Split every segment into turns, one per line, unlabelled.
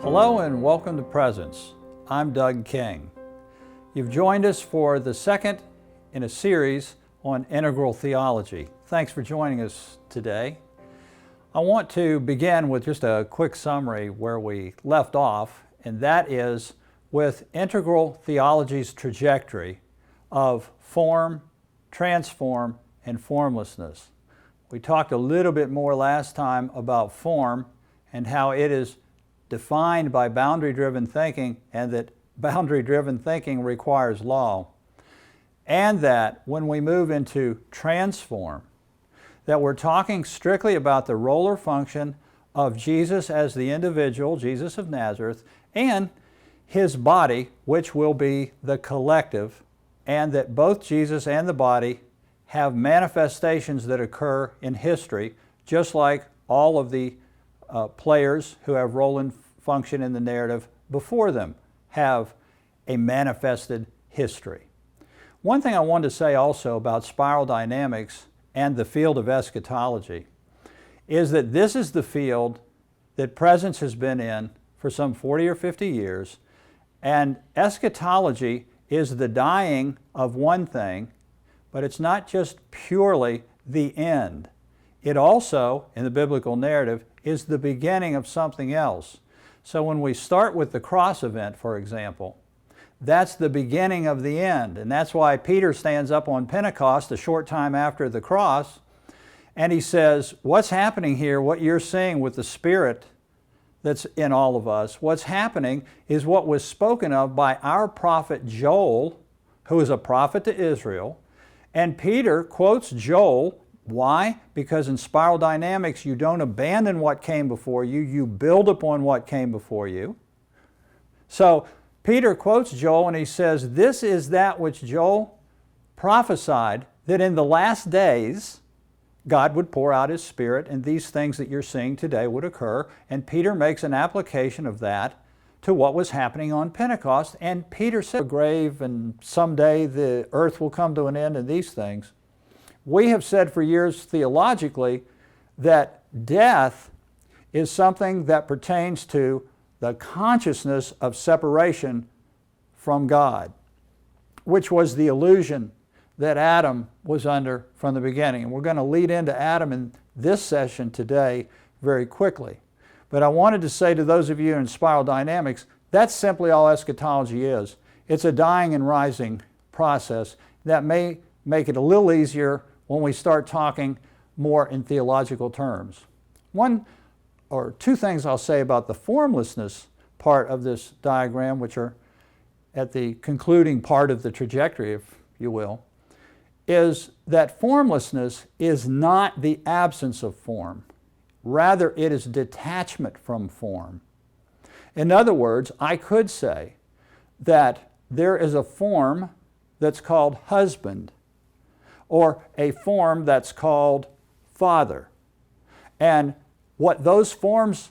Hello and welcome to Presence. I'm Doug King. You've joined us for the second in a series on integral theology. Thanks for joining us today. I want to begin with just a quick summary where we left off, and that is with integral theology's trajectory of form, transform, and formlessness. We talked a little bit more last time about form and how it is defined by boundary-driven thinking, and that boundary-driven thinking requires law. And that when we move into transform, that we're talking strictly about the role or function of Jesus as the individual, Jesus of Nazareth, and His body, which will be the collective, and that both Jesus and the body have manifestations that occur in history, just like all of the players who have role and function in the narrative before them have a manifested history. One thing I wanted to say also about SpiralDynamics and the field of eschatology is that this is the field that Presence has been in for some 40 or 50 years, and eschatology is the dying of one thing, but it's not just purely the end. It also, in the biblical narrative, is the beginning of something else. So when we start with the cross event, for example, that's the beginning of the end. And that's why Peter stands up on Pentecost a short time after the cross, and he says, what's happening here, what you're seeing with the Spirit that's in all of us, what's happening is what was spoken of by our prophet Joel, who is a prophet to Israel. And Peter quotes Joel. Why? Because in SpiralDynamics, you don't abandon what came before you, you build upon what came before you. So Peter quotes Joel and he says, this is that which Joel prophesied, that in the last days God would pour out His Spirit and these things that you're seeing today would occur. And Peter makes an application of that to what was happening on Pentecost. And Peter said, the grave, and someday the earth will come to an end, and these things. We have said for years theologically that death is something that pertains to the consciousness of separation from God, which was the illusion that Adam was under from the beginning. And we're going to lead into Adam in this session today very quickly. But I wanted to say to those of you in SpiralDynamics, that's simply all eschatology is. It's a dying and rising process that may make it a little easier when we start talking more in theological terms. One or two things I'll say about the formlessness part of this diagram, which are at the concluding part of the trajectory, if you will, is that formlessness is not the absence of form. Rather, it is detachment from form. In other words, I could say that there is a form that's called husband, or a form that's called father. And what those forms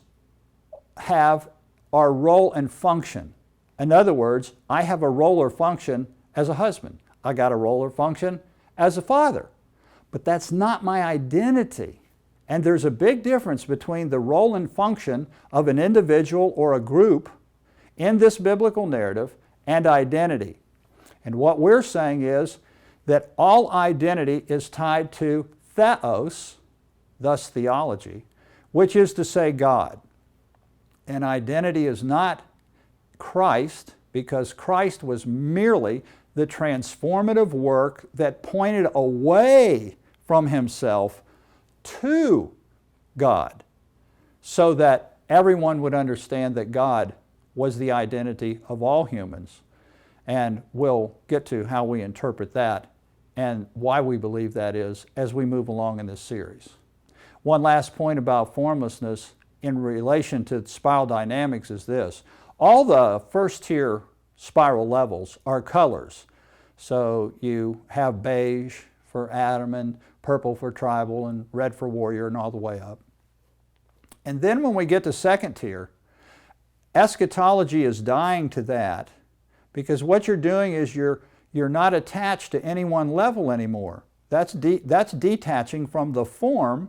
have are role and function. In other words, I have a role or function as a husband. I got a role or function as a father. But that's not my identity. And there's a big difference between the role and function of an individual or a group in this biblical narrative and identity. And what we're saying is that all identity is tied to theos, thus theology, which is to say God. And identity is not Christ, because Christ was merely the transformative work that pointed away from Himself to God, so that everyone would understand that God was the identity of all humans. And we'll get to how we interpret that and why we believe that is as we move along in this series. One last point about formlessness in relation to SpiralDynamics is this. All the first tier spiral levels are colors. So you have beige for Adam and purple for tribal and red for warrior and all the way up. And then when we get to second tier, eschatology is dying to that, because what you're doing is you're not attached to any one level anymore. That's detaching from the form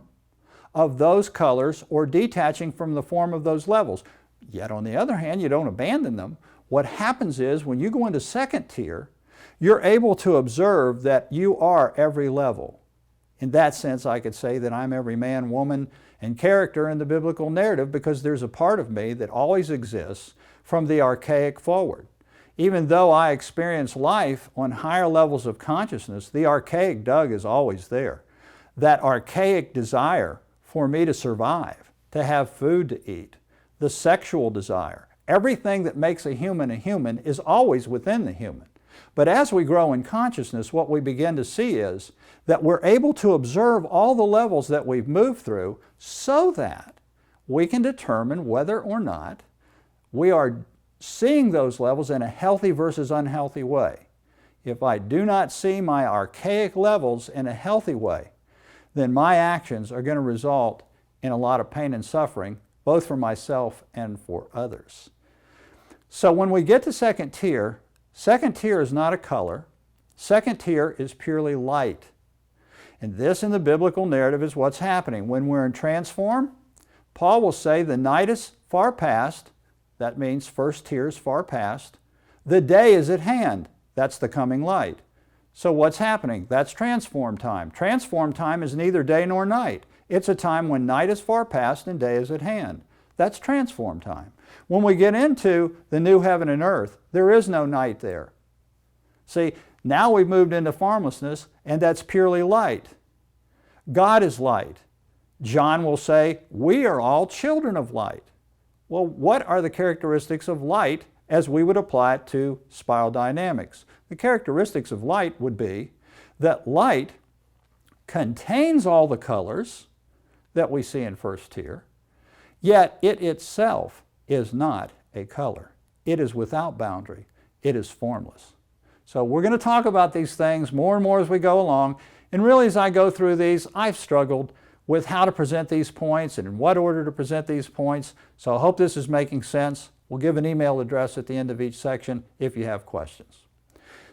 of those colors or detaching from the form of those levels. Yet on the other hand, you don't abandon them. What happens is when you go into second tier, you're able to observe that you are every level. In that sense, I could say that I'm every man, woman, and character in the biblical narrative because there's a part of me that always exists from the archaic forward. Even though I experience life on higher levels of consciousness, the archaic Doug is always there. That archaic desire for me to survive, to have food to eat, the sexual desire, everything that makes a human is always within the human. But as we grow in consciousness, what we begin to see is that we're able to observe all the levels that we've moved through so that we can determine whether or not we are seeing those levels in a healthy versus unhealthy way. If I do not see my archaic levels in a healthy way, then my actions are going to result in a lot of pain and suffering, both for myself and for others. So when we get to second tier is not a color. Second tier is purely light. And this in the biblical narrative is what's happening. When we're in transform, Paul will say the night is far past. That means first tier is far past. The day is at hand. That's the coming light. So what's happening? That's transform time. Transform time is neither day nor night. It's a time when night is far past and day is at hand. That's transform time. When we get into the new heaven and earth, there is no night there. See, now we've moved into formlessness, and that's purely light. God is light. John will say, we are all children of light. Well, what are the characteristics of light as we would apply it to SpiralDynamics? The characteristics of light would be that light contains all the colors that we see in first tier, yet it itself is not a color. It is without boundary. It is formless. So we're going to talk about these things more and more as we go along. And really, as I go through these, I've struggled with how to present these points and in what order to present these points. So I hope this is making sense. We'll give an email address at the end of each section if you have questions.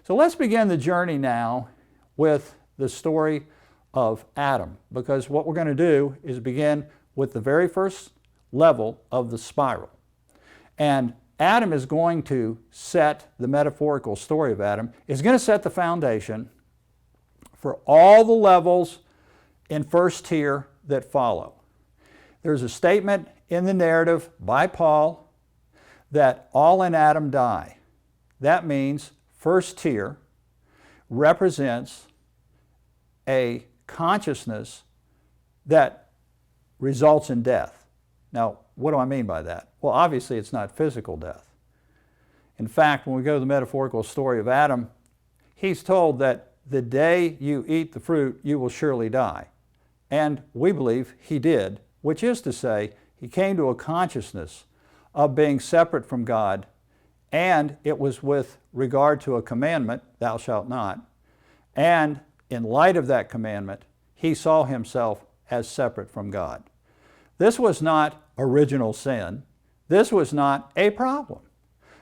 So let's begin the journey now with the story of Adam, because what we're going to do is begin with the very first level of the spiral. And Adam is going to set, the metaphorical story of Adam, is going to set the foundation for all the levels in first tier that follow. There's a statement in the narrative by Paul that all in Adam die. That means first tier represents a consciousness that results in death. Now, what do I mean by that? Well, obviously it's not physical death. In fact, when we go to the metaphorical story of Adam, he's told that the day you eat the fruit, you will surely die. And we believe he did, which is to say, he came to a consciousness of being separate from God, and it was with regard to a commandment, thou shalt not. And in light of that commandment, he saw himself as separate from God. This was not original sin. This was not a problem.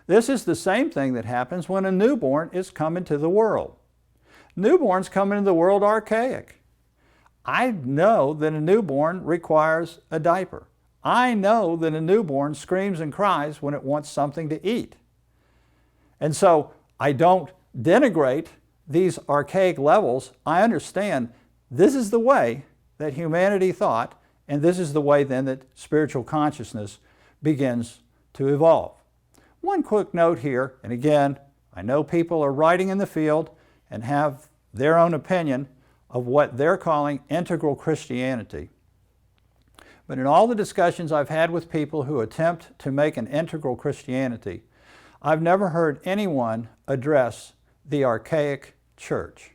This is the same thing that happens when a newborn is coming to the world. Newborns come into the world archaic. I know that a newborn requires a diaper. I know that a newborn screams and cries when it wants something to eat. And so I don't denigrate these archaic levels. I understand this is the way that humanity thought, and this is the way then that spiritual consciousness begins to evolve. One quick note here, and again, I know people are writing in the field and have their own opinion of what they're calling integral Christianity. But in all the discussions I've had with people who attempt to make an integral Christianity, I've never heard anyone address the archaic church.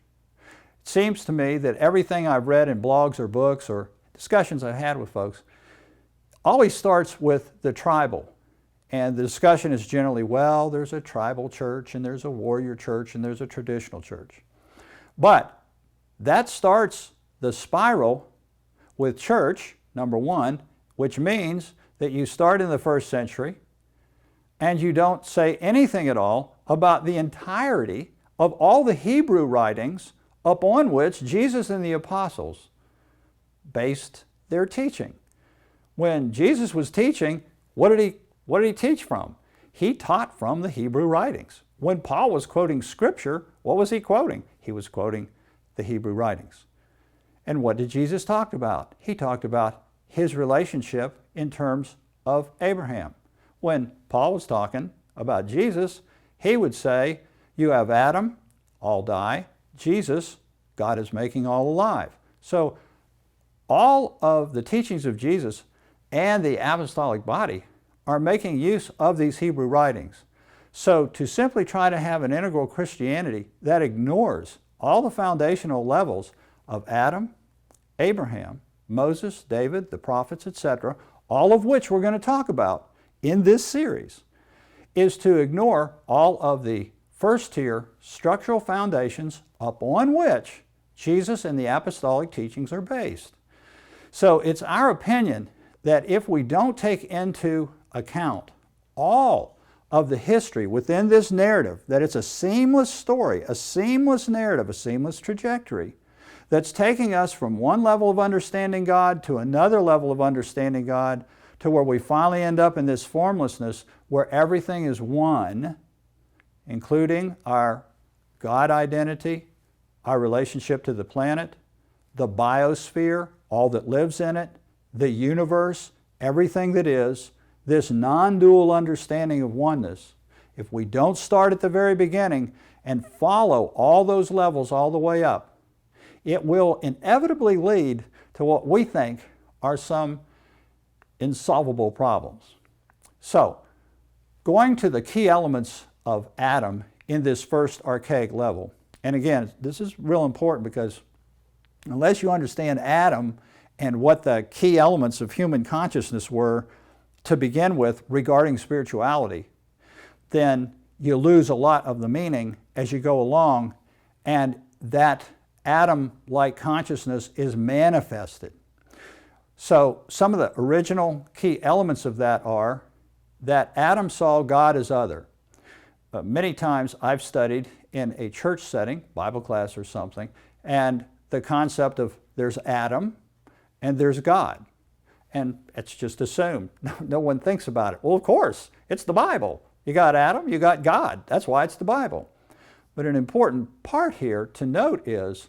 It seems to me that everything I've read in blogs or books or discussions I've had with folks always starts with the tribal. And the discussion is generally, well, there's a tribal church and there's a warrior church and there's a traditional church. But that starts the spiral with church, number one, which means that you start in the first century and you don't say anything at all about the entirety of all the Hebrew writings upon which Jesus and the apostles based their teaching. When Jesus was teaching, what did he What did he teach from? He taught from the Hebrew writings. When Paul was quoting Scripture, what was he quoting? He was quoting the Hebrew writings. And what did Jesus talk about? He talked about his relationship in terms of Abraham. When Paul was talking about Jesus, he would say, you have Adam, all die. Jesus, God is making all alive. So all of the teachings of Jesus and the apostolic body are making use of these Hebrew writings. So to simply try to have an integral Christianity that ignores all the foundational levels of Adam, Abraham, Moses, David, the prophets, etc., all of which we're going to talk about in this series, is to ignore all of the first-tier structural foundations upon which Jesus and the apostolic teachings are based. So it's our opinion that if we don't take into account all of the history within this narrative, that it's a seamless story, a seamless narrative, a seamless trajectory that's taking us from one level of understanding God to another level of understanding God to where we finally end up in this formlessness where everything is one, including our God identity, our relationship to the planet, the biosphere, all that lives in it, the universe, everything that is, this non-dual understanding of oneness. If we don't start at the very beginning and follow all those levels all the way up, it will inevitably lead to what we think are some insolvable problems. So, going to the key elements of Adam in this first archaic level, and again, this is real important because unless you understand Adam and what the key elements of human consciousness were to begin with regarding spirituality, then you lose a lot of the meaning as you go along, and that Adam-like consciousness is manifested. So some of the original key elements of that are that Adam saw God as other. Many times I've studied in a church setting, Bible class or something, and the concept of there's Adam and there's God. And it's just assumed. No one thinks about it. Well, of course, it's the Bible. You got Adam, you got God. That's why it's the Bible. But an important part here to note is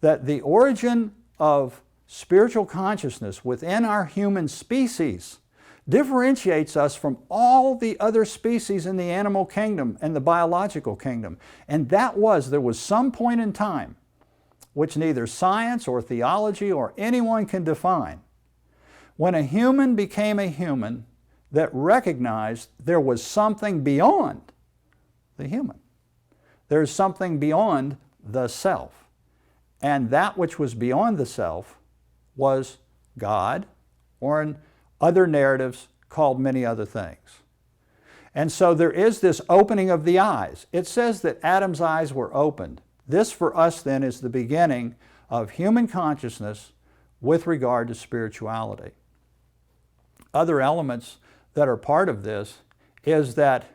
that the origin of spiritual consciousness within our human species differentiates us from all the other species in the animal kingdom and the biological kingdom. And that was, there was some point in time, which neither science or theology or anyone can define, when a human became a human that recognized there was something beyond the human. There's something beyond the self. And that which was beyond the self was God, or in other narratives called many other things. And so there is this opening of the eyes. It says that Adam's eyes were opened. This for us then is the beginning of human consciousness with regard to spirituality. Other elements that are part of this is that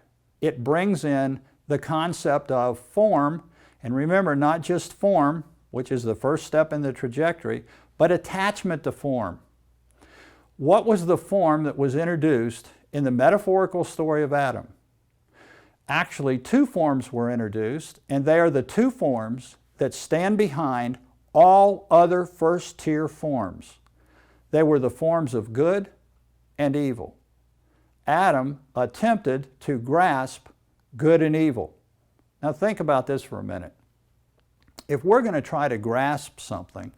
it brings in the concept of form, and remember, not just form, which is the first step in the trajectory, but attachment to form. What was the form that was introduced in the metaphorical story of Adam? Actually, two forms were introduced, and they are the two forms that stand behind all other first-tier forms. They were the forms of good and evil. Adam attempted to grasp good and evil. Now think about this for a minute. If we're going to try to grasp something,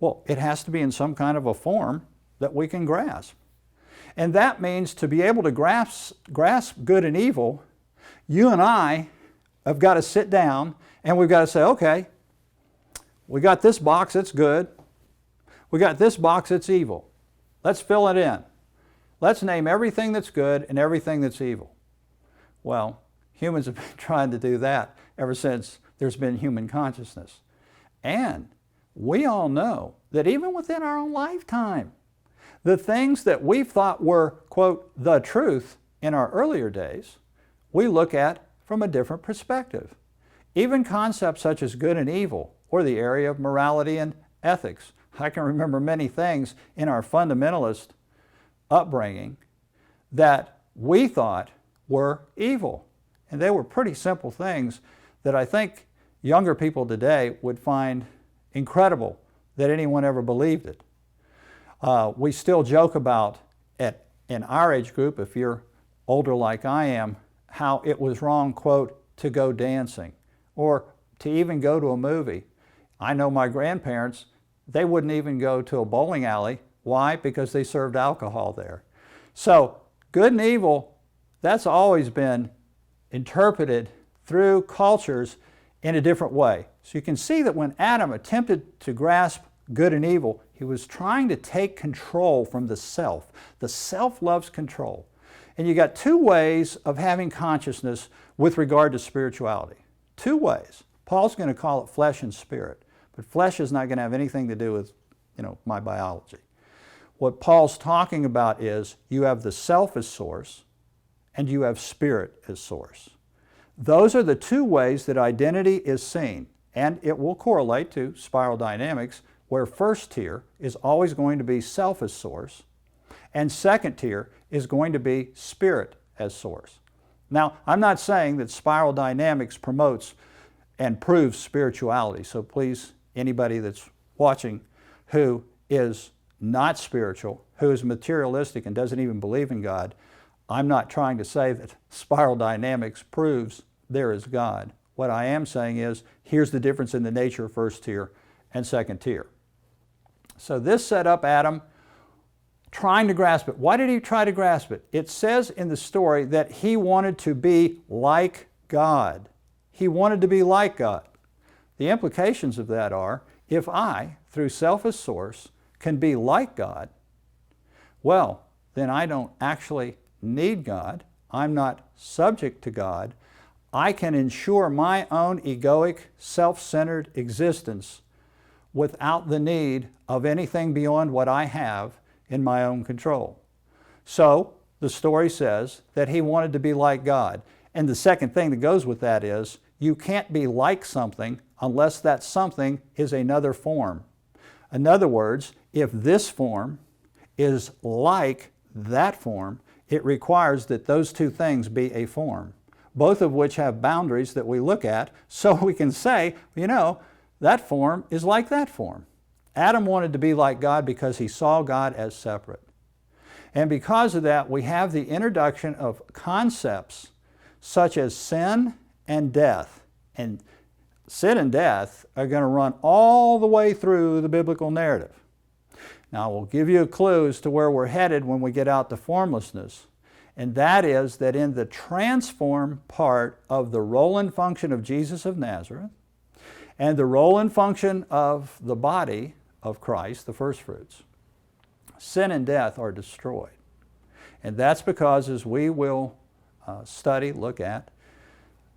well, it has to be in some kind of a form that we can grasp. And that means to be able to grasp good and evil, you and I have got to sit down and we've got to say, okay, we got this box, it's good. We got this box, it's evil. Let's fill it in. Let's name everything that's good and everything that's evil. Well, humans have been trying to do that ever since there's been human consciousness. And we all know that even within our own lifetime, the things that we thought were, quote, the truth in our earlier days, we look at from a different perspective. Even concepts such as good and evil, or the area of morality and ethics. I can remember many things in our fundamentalist upbringing that we thought were evil. And they were pretty simple things that I think younger people today would find incredible that anyone ever believed it. We still joke about, in our age group, if you're older like I am, how it was wrong, quote, to go dancing or to even go to a movie. I know my grandparents, they wouldn't even go to a bowling alley. Why? Because they served alcohol there. So good and evil, that's always been interpreted through cultures in a different way. So you can see that when Adam attempted to grasp good and evil, he was trying to take control from the self. The self loves control. And you got two ways of having consciousness with regard to spirituality. Two ways. Paul's going to call it flesh and spirit, but flesh is not going to have anything to do with, my biology. What Paul's talking about is you have the self as source and you have spirit as source. Those are the two ways that identity is seen, and it will correlate to SpiralDynamics, where first tier is always going to be self as source, and second tier is going to be spirit as source. Now, I'm not saying that SpiralDynamics promotes and proves spirituality, so please, anybody that's watching who is not spiritual, who is materialistic and doesn't even believe in God, I'm not trying to say that SpiralDynamics proves there is God. What I am saying is, here's the difference in the nature of first tier and second tier. So this set up Adam trying to grasp it. Why did he try to grasp it? It says in the story that he wanted to be like God. He wanted to be like God. The implications of that are, if I, through self as source, can be like God, well, then I don't actually need God. I'm not subject to God. I can ensure my own egoic, self-centered existence without the need of anything beyond what I have in my own control. So the story says that he wanted to be like God. And the second thing that goes with that is you can't be like something unless that something is another form. In other words, if this form is like that form, it requires that those two things be a form, both of which have boundaries that we look at so we can say, that form is like that form. Adam wanted to be like God because he saw God as separate. And because of that, we have the introduction of concepts such as sin and death. And sin and death are going to run all the way through the biblical narrative. Now, we'll give you a clue as to where we're headed when we get out to formlessness. And that is that in the transform part of the role and function of Jesus of Nazareth and the role and function of the body of Christ, the first fruits, sin and death are destroyed. And that's because, as we will look at,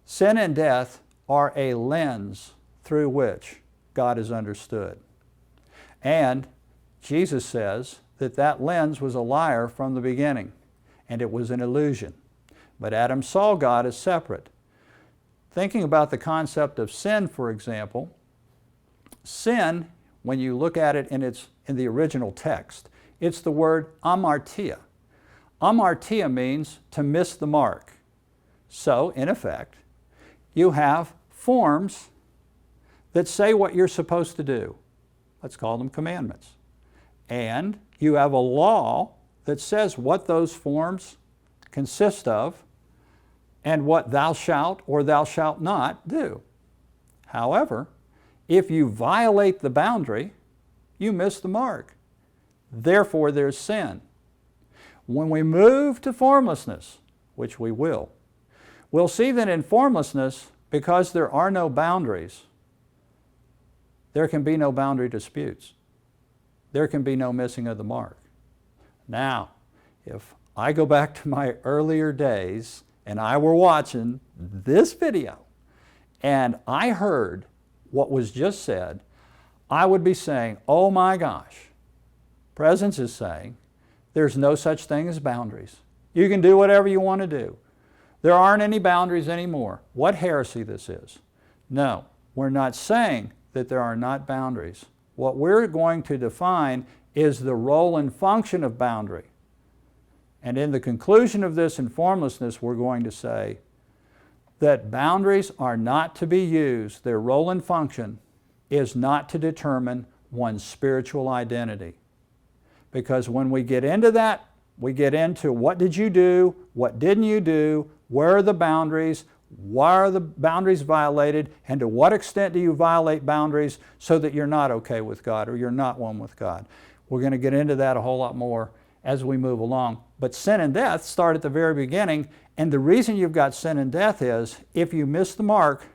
sin and death are a lens through which God is understood. And Jesus says that that lens was a liar from the beginning, and it was an illusion. But Adam saw God as separate. Thinking about the concept of sin, for example, sin, when you look at it in the original text, it's the word amartia. Amartia means to miss the mark. So, in effect, you have forms that say what you're supposed to do. Let's call them commandments. And you have a law that says what those forms consist of and what thou shalt or thou shalt not do. However, if you violate the boundary, you miss the mark. Therefore, there's sin. When we move to formlessness, which we will, we'll see that in formlessness, because there are no boundaries, there can be no boundary disputes. There can be no missing of the mark. Now, if I go back to my earlier days and I were watching this video and I heard what was just said, I would be saying, oh my gosh, Presence is saying there's no such thing as boundaries. You can do whatever you want to do. There aren't any boundaries anymore. What heresy this is. No, we're not saying that there are not boundaries. What we're going to define is the role and function of boundary. And in the conclusion of this in Formlessness, we're going to say that boundaries are not to be used, their role and function is not to determine one's spiritual identity. Because when we get into that, we get into what did you do, what didn't you do, where are the boundaries, why are the boundaries violated, and to what extent do you violate boundaries so that you're not okay with God or you're not one with God. We're going to get into that a whole lot more as we move along. But sin and death start at the very beginning, and the reason you've got sin and death is if you miss the mark,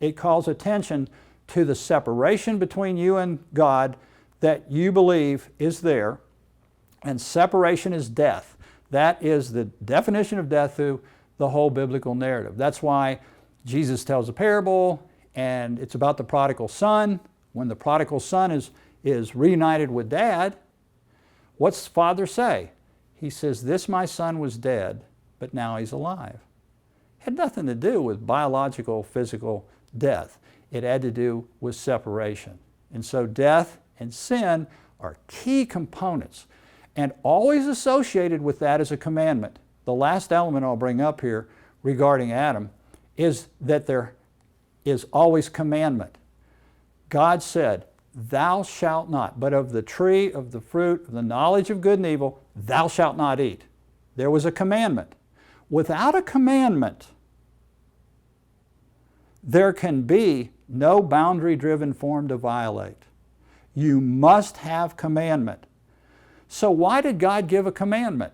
it calls attention to the separation between you and God that you believe is there, and separation is death. That is the definition of death through the whole biblical narrative. That's why Jesus tells a parable, and it's about the prodigal son. When the prodigal son is reunited with dad, what's the father say? He says, "This my son was dead, but now he's alive." It had nothing to do with biological, physical death. It had to do with separation. And so death and sin are key components. And always associated with that is a commandment. The last element I'll bring up here regarding Adam is that there is always commandment. God said, "Thou shalt not, but of the tree of the fruit of the knowledge of good and evil, thou shalt not eat." There was a commandment. Without a commandment, there can be no boundary-driven form to violate. You must have commandment. So why did God give a commandment?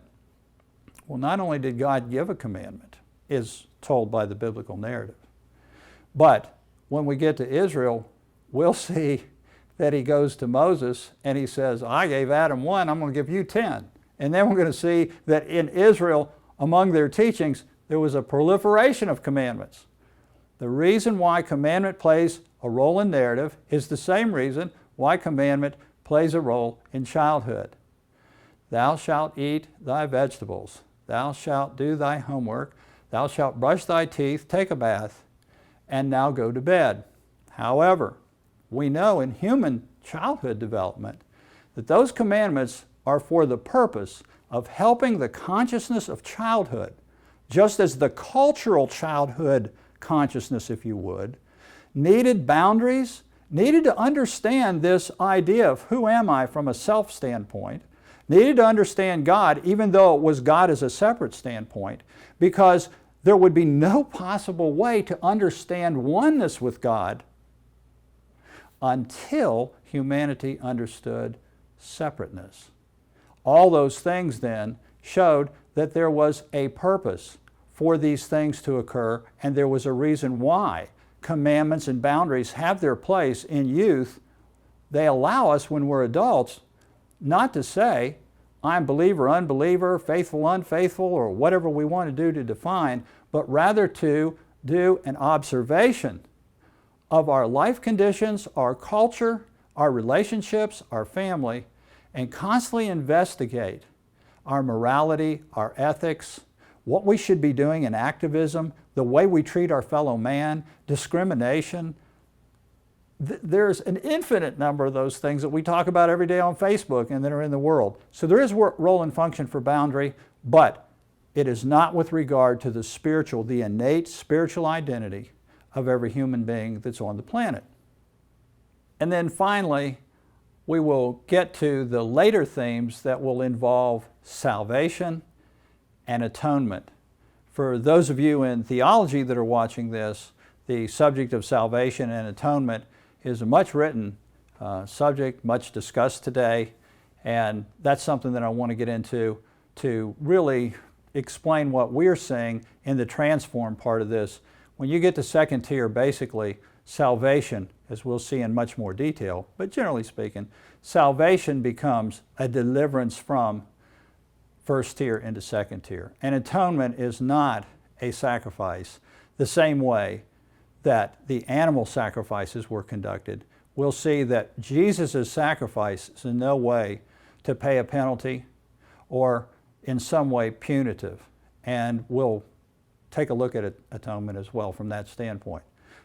Well, not only did God give a commandment, is told by the biblical narrative, but when we get to Israel, we'll see that he goes to Moses and he says, "I gave Adam 1, I'm going to give you 10. And then we're going to see that in Israel, among their teachings, there was a proliferation of commandments. The reason why commandment plays a role in narrative is the same reason why commandment plays a role in childhood. Thou shalt eat thy vegetables. Thou shalt do thy homework. Thou shalt brush thy teeth, take a bath, and now go to bed. However, we know in human childhood development that those commandments are for the purpose of helping the consciousness of childhood, just as the cultural childhood consciousness, if you would, needed boundaries, needed to understand this idea of who am I from a self standpoint, needed to understand God, even though it was God as a separate standpoint, because there would be no possible way to understand oneness with God until humanity understood separateness. All those things then showed that there was a purpose for these things to occur, and there was a reason why commandments and boundaries have their place in youth. They allow us, when we're adults, not to say, I'm believer, unbeliever, faithful, unfaithful, or whatever we want to do to define, but rather to do an observation of our life conditions, our culture, our relationships, our family, and constantly investigate our morality, our ethics, what we should be doing in activism, the way we treat our fellow man, discrimination. There's an infinite number of those things that we talk about every day on Facebook and that are in the world. So there is role and function for boundary, but it is not with regard to the spiritual, the innate spiritual identity of every human being that's on the planet. And then finally, we will get to the later themes that will involve salvation and atonement. For those of you in theology that are watching this, the subject of salvation and atonement is a much written subject, much discussed today, and that's something that I want to get into to really explain what we're seeing in the transform part of this. When you get to second tier, basically, salvation, as we'll see in much more detail, but generally speaking, salvation becomes a deliverance from first tier into second tier. And atonement is not a sacrifice the same way that the animal sacrifices were conducted. We'll see that Jesus' sacrifice is in no way to pay a penalty or in some way punitive. And we'll take a look at atonement as well from that standpoint.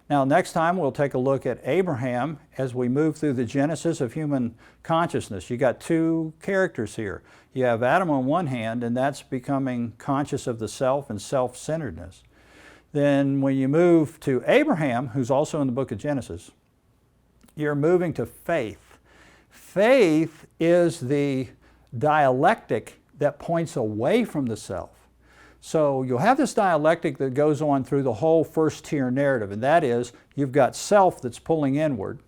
Now, next time we'll take a look at Abraham as we move through the genesis of human consciousness. You got two characters here. You have Adam on one hand, and that's becoming conscious of the self and self-centeredness. Then when you move to Abraham, who's also in the book of Genesis, you're moving to faith. Faith is the dialectic that points away from the self. So you'll have this dialectic that goes on through the whole first tier narrative, and that is you've got self that's pulling inward,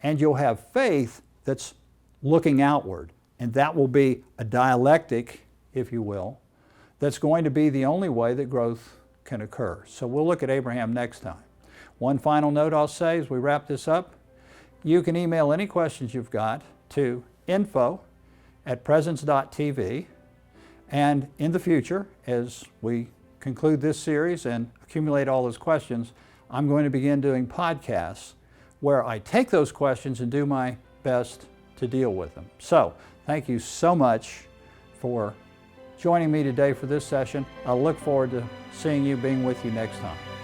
and you'll have faith that's looking outward. And that will be a dialectic, if you will, that's going to be the only way that growth can occur. So we'll look at Abraham next time. One final note I'll say as we wrap this up, you can email any questions you've got to info@presence.tv. And in the future, as we conclude this series and accumulate all those questions, I'm going to begin doing podcasts where I take those questions and do my best to deal with them. So, thank you so much for joining me today for this session. I look forward to seeing you, being with you next time.